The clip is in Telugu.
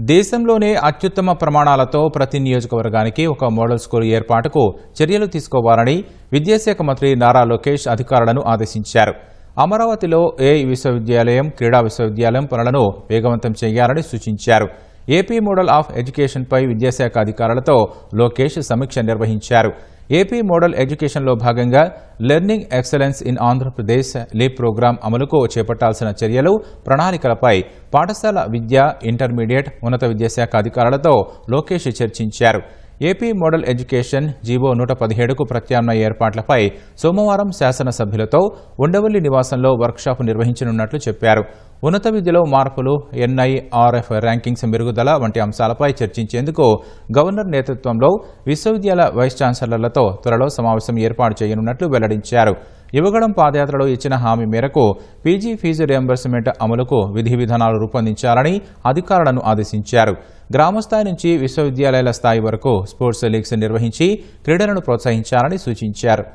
దేశంలోనే అత్యుత్తమ ప్రమాణాలతో ప్రతి నియోజకవర్గానికి ఒక మోడల్ స్కూల్ ఏర్పాటుకు చర్యలు తీసుకోవాలని విద్యాశాఖ మంత్రి నారా లోకేష్ అధికారులను ఆదేశించారు. అమరావతిలో ఏఐ విశ్వవిద్యాలయం, క్రీడా విశ్వవిద్యాలయం పనులను వేగవంతం చేయాలని సూచించారు. ఏపీ మోడల్ ఆఫ్ ఎడ్యుకేషన్పై విద్యాశాఖ అధికారులతో లోకేష్ సమీక్ష నిర్వహించారు. ఏపీ మోడల్ ఎడ్యుకేషన్లో భాగంగా learning excellence in Andhra Pradesh leap programme అమలుకు చేపట్టాల్సిన చర్యలు, ప్రణాళికలపై పాఠశాల విద్య, ఇంటర్మీడియట్, ఉన్నత విద్యాశాఖ అధికారులతో లోకేష్ చర్చించారు. ఏపీ మోడల్ ఎడ్యుకేషన్ జీవో 117కు ప్రత్యామ్నాయ ఏర్పాట్లపై సోమవారం శాసనసభ్యులతో ఉండవల్లి నివాసంలో వర్క్షాప్ నిర్వహించనున్నట్లు చెప్పారు. ఉన్నత విద్యలో మార్పులు, ఎన్ఐఆర్ఎఫ్ ర్యాంకింగ్స్ మెరుగుదల వంటి అంశాలపై చర్చించేందుకు గవర్నర్ నేతృత్వంలో విశ్వవిద్యాలయ వైస్ ఛాన్సలర్లతో త్వరలో సమావేశం ఏర్పాటు చేయనున్నట్లు వెల్లడించారు. యువగళం పాదయాత్రలో ఇచ్చిన హామీ మేరకు పీజీ ఫీజు రియంబర్స్మెంట్ అమలుకు విధి విధానాలు రూపొందించాలని అధికారులను ఆదేశించారు. గ్రామస్థాయి నుంచి విశ్వవిద్యాలయాల స్థాయి వరకు స్పోర్ట్స్ లీగ్స్ నిర్వహించి క్రీడలను ప్రోత్సహించాలని సూచించారు.